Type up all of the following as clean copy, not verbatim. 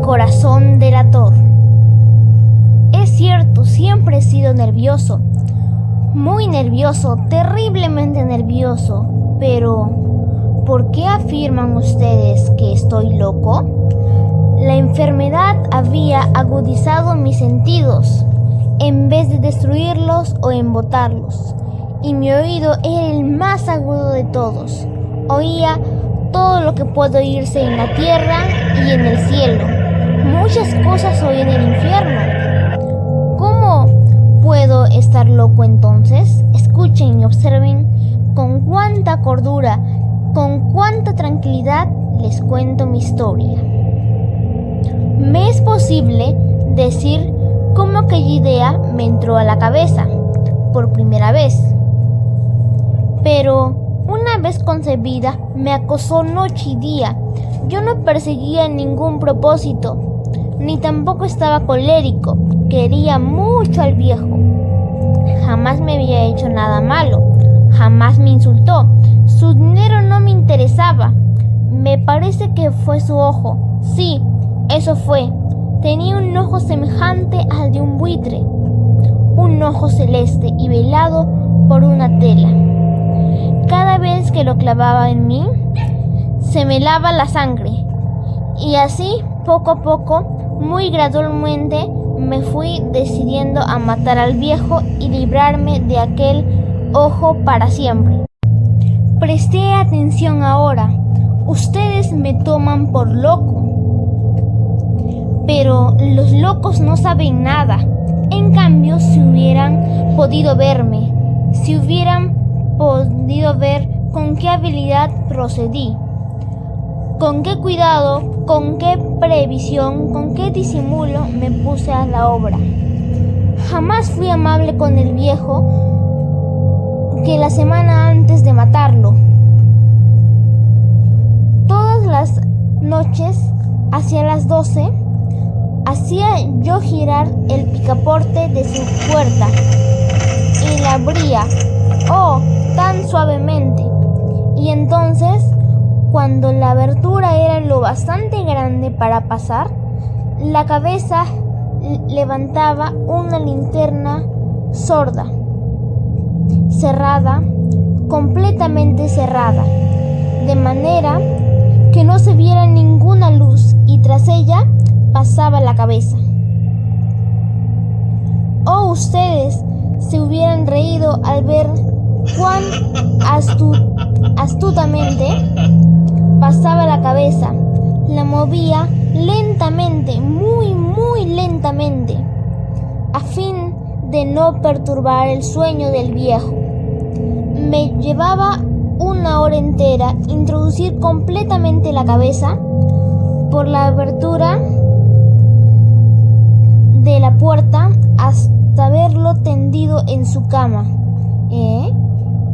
corazón delator. Es cierto, siempre he sido nervioso, muy nervioso, terriblemente nervioso, pero ¿por qué afirman ustedes que estoy loco? La enfermedad había agudizado mis sentidos, en vez de destruirlos o embotarlos, y mi oído era el más agudo de todos. Oía todo lo que puede oírse en la tierra y en el cielo. Muchas cosas oí en el infierno. ¿Cómo puedo estar loco entonces? Escuchen y observen con cuánta cordura, con cuánta tranquilidad les cuento mi historia. Me es posible decir cómo aquella idea me entró a la cabeza por primera vez, pero una vez concebida me acosó noche y día. Yo no perseguía ningún propósito, ni tampoco estaba colérico. Quería mucho al viejo. Jamás me había hecho nada malo, jamás me insultó. Su dinero no me interesaba. Me parece que fue su ojo. Sí, eso fue. Tenía un ojo semejante al de un buitre, un ojo celeste y velado por una tela. Cada vez que lo clavaba en mí, se me helaba la sangre. Y así, poco a poco, muy gradualmente, me fui decidiendo a matar al viejo y librarme de aquel ojo para siempre. Presté atención ahora. Ustedes me toman por loco. Pero los locos no saben nada. En cambio, si hubieran podido verme, si hubieran podido ver con qué habilidad procedí, con qué cuidado, con qué previsión, con qué disimulo me puse a la obra. Jamás fui amable con el viejo que la semana antes de matarlo. Todas las noches, hacia las 12, hacía yo girar el picaporte de su puerta y la abría, oh, tan suavemente. Y entonces, cuando la abertura era lo bastante grande para pasar, la cabeza levantaba una linterna sorda, cerrada, completamente cerrada, de manera que no se viera ninguna luz, y tras ella pasaba la cabeza. Oh, ustedes se hubieran reído al ver cuán astutamente pasaba la cabeza. La movía lentamente, muy, muy lentamente, a fin de no perturbar el sueño del viejo. Me llevaba una hora entera introducir completamente la cabeza por la abertura de la puerta hasta verlo tendido en su cama.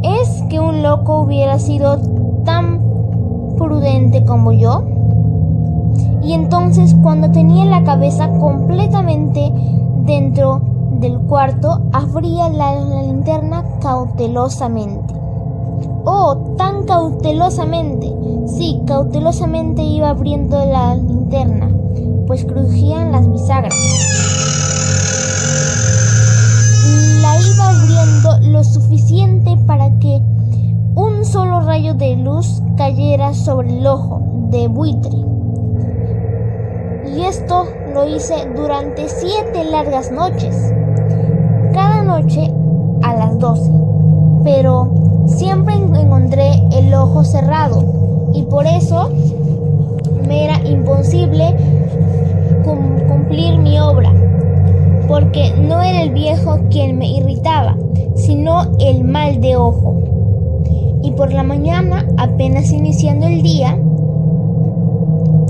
¿Es que un loco hubiera sido tan prudente como yo? Y entonces, cuando tenía la cabeza completamente dentro del cuarto, abría la linterna cautelosamente. Oh, tan cautelosamente. Sí, cautelosamente iba abriendo la linterna, pues crujían las bisagras. La iba abriendo lo suficiente para que un solo rayo de luz cayera sobre el ojo de buitre. Y esto lo hice durante 7 largas noches, cada noche a las 12. Pero siempre encontré el ojo cerrado, y por eso me era imposible cumplir mi obra, porque no era el viejo quien me irritaba, sino el mal de ojo. Y por la mañana, apenas iniciando el día,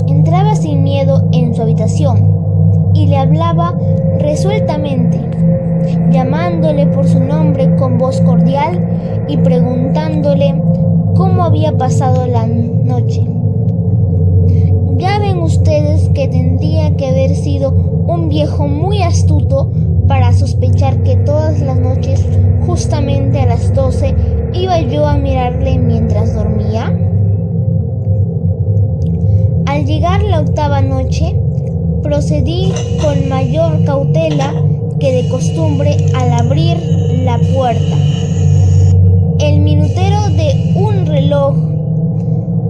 entraba sin miedo en su habitación y le hablaba resueltamente, llamándole por su nombre con voz cordial y preguntándole cómo había pasado la noche. Ya ven ustedes que tendría que haber sido un viejo muy astuto para sospechar que todas las noches, justamente a las 12, iba yo a mirarle mientras dormía. Al llegar la 8ª noche, Procedí con mayor cautela que de costumbre al abrir la puerta. El minutero de un reloj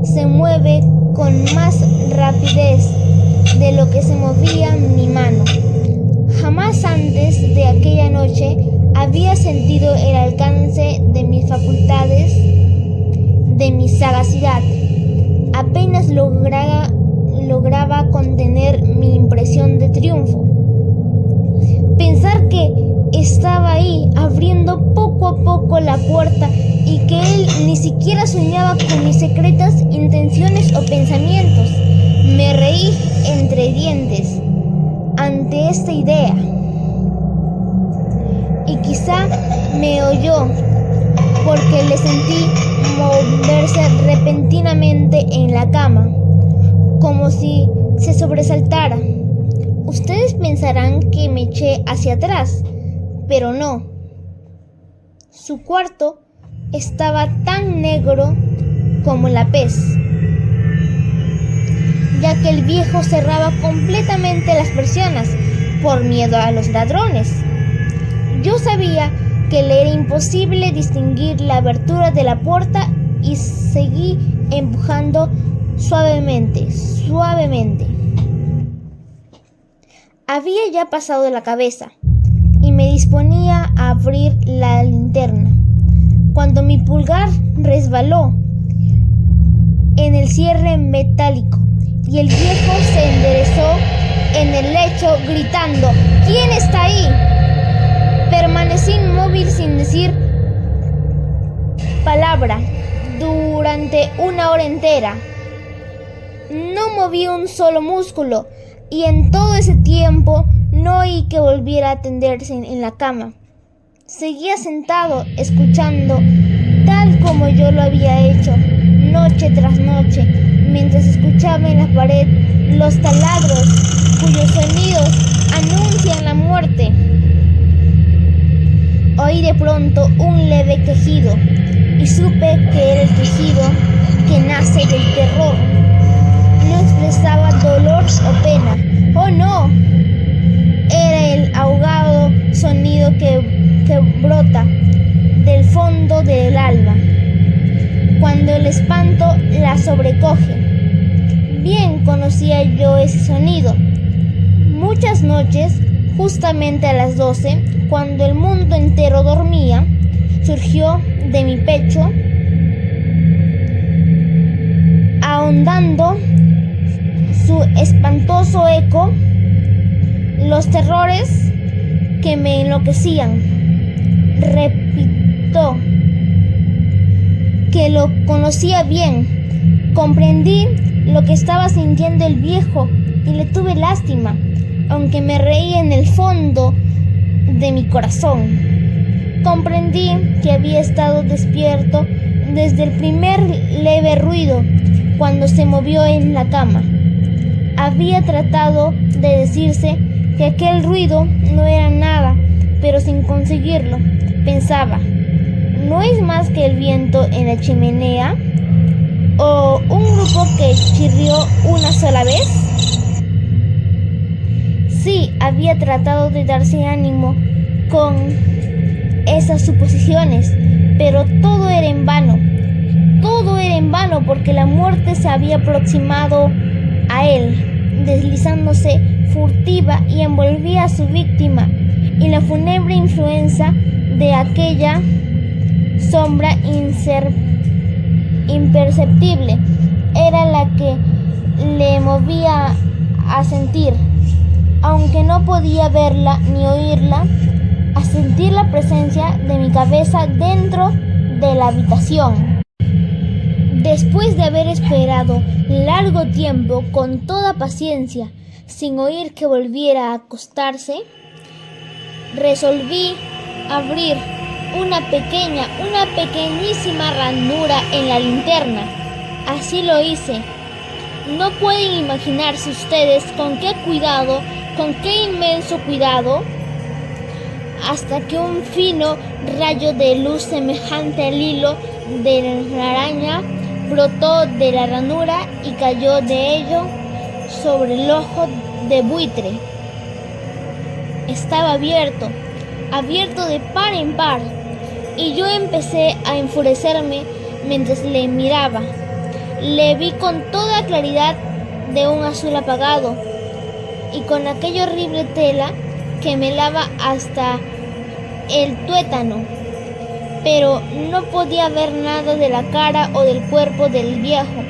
se mueve con más rapidez de lo que se movía mi mano. Jamás antes de aquella noche había sentido el alcance de mis facultades, de mi sagacidad. Apenas lograba contener mi impresión de triunfo. Pensar que estaba ahí abriendo poco a poco la puerta y que él ni siquiera soñaba con mis secretas intenciones o pensamientos. Me reí entre dientes ante esta idea y quizá me oyó porque le sentí moverse repentinamente en la cama, como si se sobresaltara. Ustedes pensarán que me eché hacia atrás, pero no. Su cuarto estaba tan negro como la pez, ya que el viejo cerraba completamente las persianas por miedo a los ladrones. Yo sabía que le era imposible distinguir la abertura de la puerta y seguí empujando suavemente. Había ya pasado la cabeza y me disponía a abrir la linterna cuando mi pulgar resbaló en el cierre metálico y el viejo se enderezó en el lecho gritando: ¿Quién está ahí? Permanecí inmóvil sin decir palabra durante 1 hora entera. No moví un solo músculo y en todo ese tiempo no oí que volviera a tenderse en la cama. Seguía sentado, escuchando, tal como yo lo había hecho, noche tras noche, mientras escuchaba en la pared los taladros cuyos sonidos anuncian la muerte. Oí de pronto un leve quejido y supe que era el quejido que nace del terror. No expresaba dolor o pena. ¡Oh, no! Era el ahogado sonido que brota del fondo del alma, cuando el espanto la sobrecoge. Bien conocía yo ese sonido. Muchas noches, justamente a las 12, cuando el mundo entero dormía, surgió de mi pecho, ahondando su espantoso eco, los terrores que me enloquecían. Repito que lo conocía bien. Comprendí lo que estaba sintiendo el viejo y le tuve lástima, aunque me reí en el fondo de mi corazón. Comprendí que había estado despierto desde el primer leve ruido cuando se movió en la cama. Había tratado de decirse que aquel ruido no era nada, pero sin conseguirlo. Pensaba, ¿no es más que el viento en la chimenea? ¿O un grupo que chirrió una sola vez? Sí, había tratado de darse ánimo con esas suposiciones, pero todo era en vano. Todo era en vano porque la muerte se había aproximado a él, deslizándose furtiva y envolvía a su víctima, y la fúnebre influencia de aquella sombra imperceptible era la que le movía a sentir, aunque no podía verla ni oírla, a sentir la presencia de mi cabeza dentro de la habitación. Después de haber esperado largo tiempo con toda paciencia, sin oír que volviera a acostarse, resolví abrir una pequeñísima ranura en la linterna. Así lo hice. No pueden imaginarse ustedes con qué cuidado, con qué inmenso cuidado, hasta que un fino rayo de luz semejante al hilo de la araña brotó de la ranura y cayó de ello sobre el ojo de buitre. Estaba abierto de par en par, y yo empecé a enfurecerme mientras le miraba. Le vi con toda claridad de un azul apagado y con aquella horrible tela que me lava hasta el tuétano, pero no podía ver nada de la cara o del cuerpo del viejo,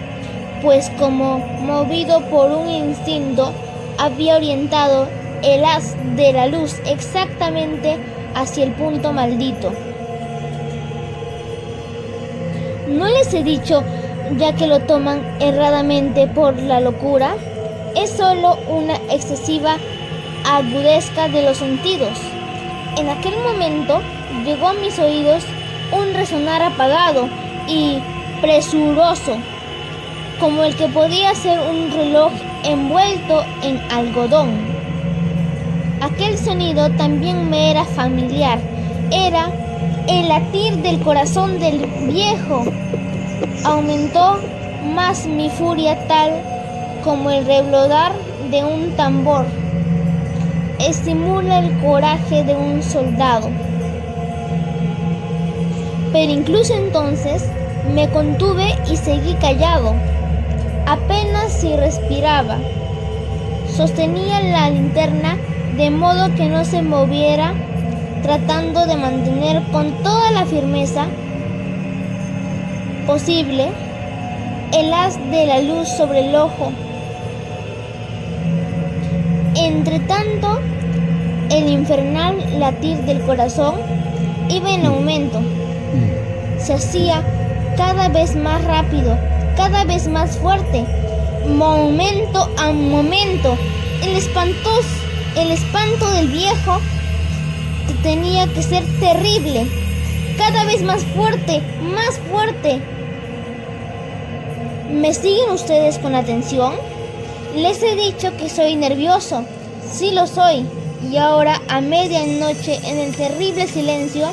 pues como movido por un instinto había orientado el haz de la luz exactamente hacia el punto maldito. ¿No les he dicho ya que lo toman erradamente por la locura? Es solo una excesiva agudeza de los sentidos. En aquel momento llegó a mis oídos un resonar apagado y presuroso, como el que podía ser un reloj envuelto en algodón. Aquel sonido también me era familiar. Era el latir del corazón del viejo. Aumentó más mi furia, tal como el reblodar de un tambor estimula el coraje de un soldado. Pero incluso entonces me contuve y seguí callado. Apenas si respiraba. Sostenía la linterna de modo que no se moviera, tratando de mantener con toda la firmeza posible el haz de la luz sobre el ojo. Entretanto, el infernal latir del corazón iba en aumento. Se hacía cada vez más rápido, cada vez más fuerte. Momento a momento, el espanto del viejo tenía que ser terrible. Cada vez más fuerte, más fuerte. ¿Me siguen ustedes con atención? Les he dicho que soy nervioso. Sí lo soy. Y ahora, a medianoche, en el terrible silencio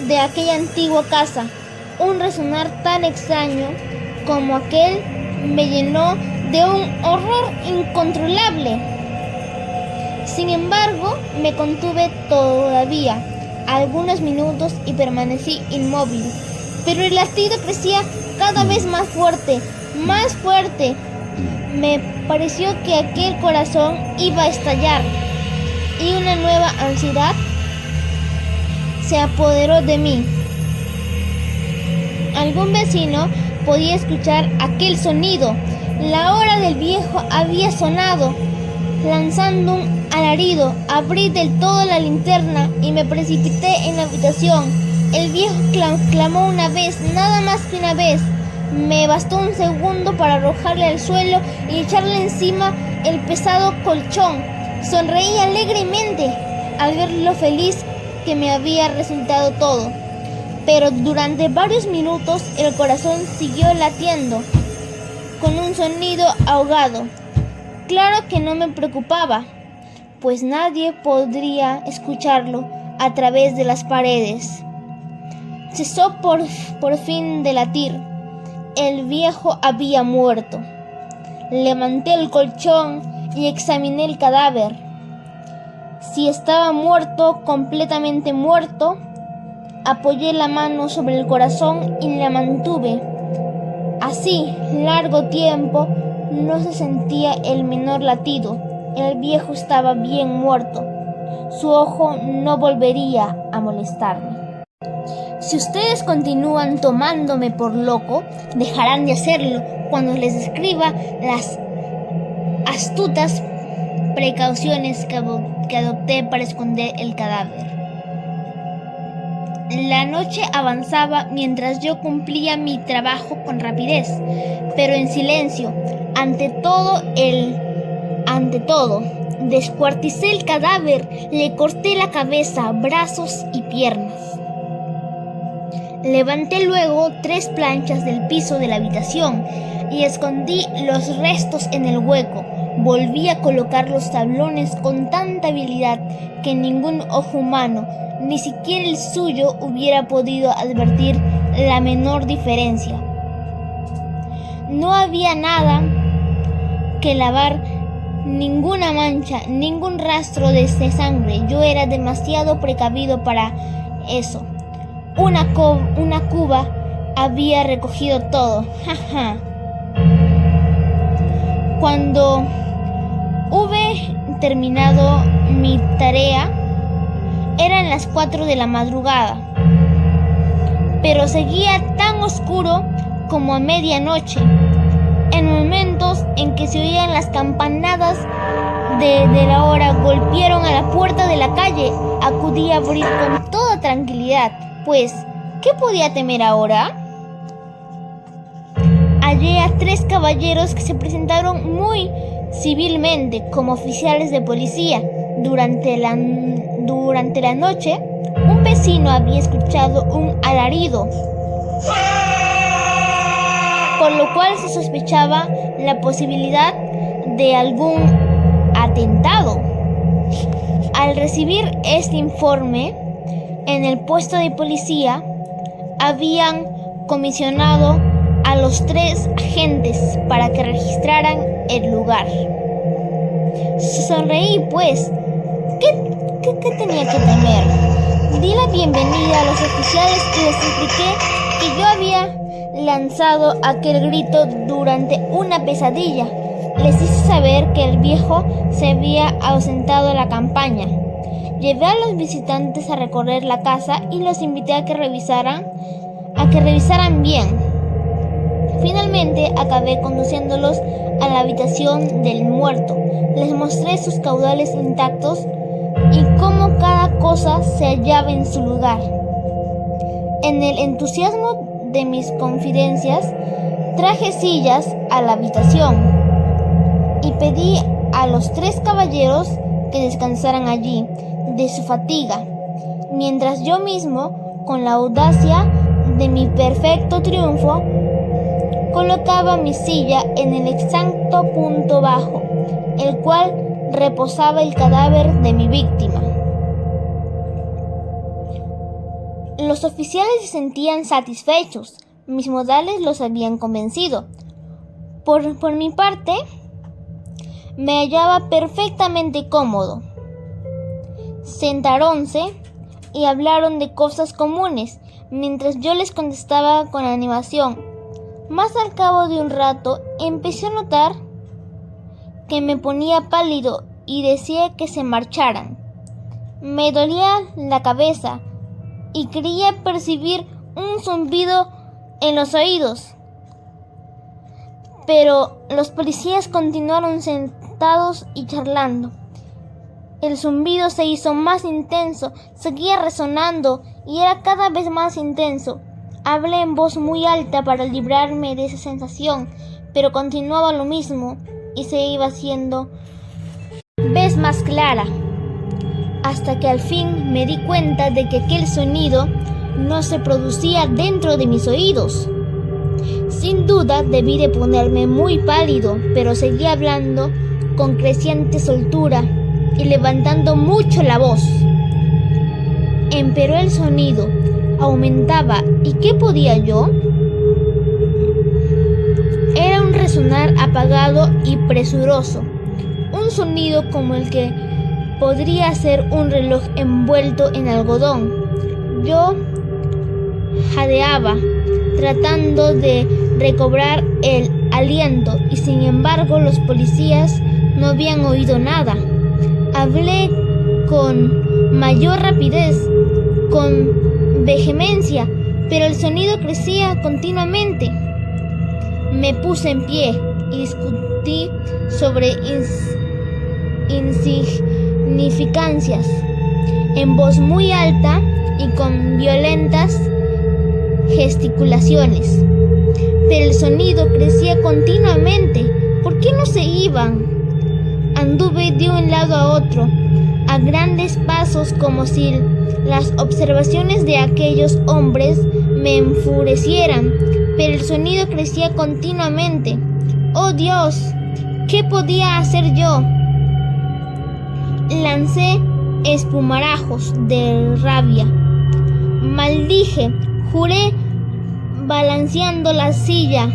de aquella antigua casa, un resonar tan extraño como aquel me llenó de un horror incontrolable. Sin embargo, me contuve todavía algunos minutos y permanecí inmóvil. Pero el latido crecía cada vez más fuerte, más fuerte. Me pareció que aquel corazón iba a estallar y una nueva ansiedad se apoderó de mí. Algún vecino podía escuchar aquel sonido. La hora del viejo había sonado. Lanzando un alarido, abrí del todo la linterna y me precipité en la habitación. El viejo clamó una vez, nada más que una vez. Me bastó un segundo para arrojarle al suelo y echarle encima el pesado colchón. Sonreí alegremente al ver lo feliz que me había resultado todo. Pero durante varios minutos el corazón siguió latiendo con un sonido ahogado. Claro que no me preocupaba, pues nadie podría escucharlo a través de las paredes. Cesó por fin de latir. El viejo había muerto. Levanté el colchón y examiné el cadáver. Si estaba muerto, completamente muerto, apoyé la mano sobre el corazón y la mantuve. Así, largo tiempo, no se sentía el menor latido. El viejo estaba bien muerto. Su ojo no volvería a molestarme. Si ustedes continúan tomándome por loco, dejarán de hacerlo cuando les describa las astutas precauciones que adopté para esconder el cadáver. La noche avanzaba mientras yo cumplía mi trabajo con rapidez, pero en silencio. Ante todo, descuarticé el cadáver, le corté la cabeza, brazos y piernas. Levanté luego 3 planchas del piso de la habitación y escondí los restos en el hueco. Volví a colocar los tablones con tanta habilidad que ningún ojo humano, ni siquiera el suyo, hubiera podido advertir la menor diferencia. No había nada que lavar ninguna mancha, ningún rastro de sangre. Yo era demasiado precavido para eso. Una cuba había recogido todo. Jaja. Cuando hube terminado mi tarea, eran las 4 de la madrugada, pero seguía tan oscuro como a medianoche. En momentos en que se oían las campanadas de la hora, golpearon a la puerta de la calle. Acudí a abrir con toda tranquilidad, pues, ¿qué podía temer ahora? Hallé a 3 caballeros que se presentaron muy civilmente como oficiales de policía. Durante la noche, un vecino había escuchado un alarido, por lo cual se sospechaba la posibilidad de algún atentado. Al recibir este informe, en el puesto de policía habían comisionado a los 3 agentes para que registraran el lugar. Sonreí, pues. ¿Qué tenía que temer? Di la bienvenida a los oficiales y les expliqué que yo había lanzado aquel grito durante una pesadilla. Les hice saber que el viejo se había ausentado de la campaña. Llevé a los visitantes a recorrer la casa y los invité a que revisaran bien. Finalmente acabé conduciéndolos a la habitación del muerto. Les mostré sus caudales intactos y cómo cada cosa se hallaba en su lugar. En el entusiasmo de mis confidencias, traje sillas a la habitación y pedí a los 3 caballeros que descansaran allí de su fatiga, mientras yo mismo, con la audacia de mi perfecto triunfo, colocaba mi silla en el exacto punto bajo el cual reposaba el cadáver de mi víctima. Los oficiales se sentían satisfechos. Mis modales los habían convencido. Por mi parte, me hallaba perfectamente cómodo. Sentáronse y hablaron de cosas comunes, mientras yo les contestaba con animación. Más al cabo de un rato, empecé a notar que me ponía pálido y decía que se marcharan. Me dolía la cabeza y creía percibir un zumbido en los oídos. Pero los policías continuaron sentados y charlando. El zumbido se hizo más intenso, seguía resonando y era cada vez más intenso. Hablé en voz muy alta para librarme de esa sensación, pero continuaba lo mismo y se iba haciendo vez más clara, hasta que al fin me di cuenta de que aquel sonido no se producía dentro de mis oídos. Sin duda debí de ponerme muy pálido, pero seguía hablando con creciente soltura y levantando mucho la voz. Empeoró el sonido, aumentaba, ¿y qué podía yo? Era un resonar apagado y presuroso, un sonido como el que podría ser un reloj envuelto en algodón. Yo jadeaba, tratando de recobrar el aliento, y sin embargo los policías no habían oído nada. Hablé con mayor rapidez, con vehemencia, pero el sonido crecía continuamente. Me puse en pie y discutí sobre insignificancias en voz muy alta y con violentas gesticulaciones. Pero el sonido crecía continuamente. ¿Por qué no se iban? Anduve de un lado a otro, a grandes pasos, como si las observaciones de aquellos hombres me enfurecieran, pero el sonido crecía continuamente. ¡Oh Dios! ¿Qué podía hacer yo? Lancé espumarajos de rabia. Maldije, juré, balanceando la silla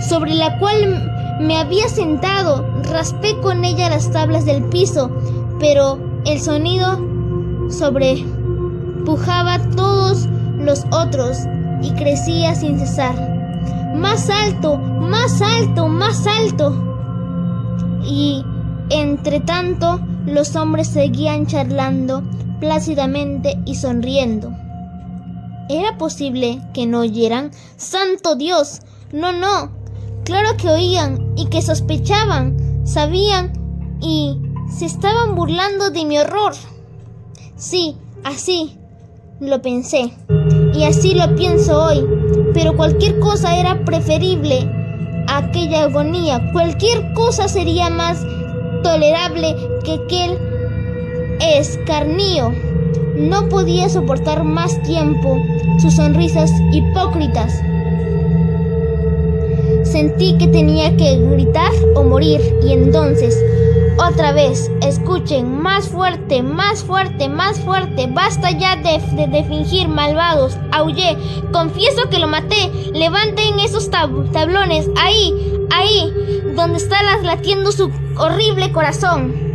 sobre la cual Me había sentado, raspé con ella las tablas del piso, pero el sonido sobrepujaba a todos los otros y crecía sin cesar. Más alto, más alto, más alto. Y entre tanto, los hombres seguían charlando plácidamente y sonriendo. ¿Era posible que no oyeran? ¡Santo Dios! No, no. Claro que oían y que sospechaban, sabían y se estaban burlando de mi horror. Sí, así lo pensé y así lo pienso hoy, pero cualquier cosa era preferible a aquella agonía. Cualquier cosa sería más tolerable que aquel escarnio. No podía soportar más tiempo sus sonrisas hipócritas. Sentí que tenía que gritar o morir y entonces, otra vez, escuchen, más fuerte, más fuerte, más fuerte. Basta ya de fingir, malvados. Aullé, confieso que lo maté. Levanten esos tablones, ahí, donde está latiendo su horrible corazón.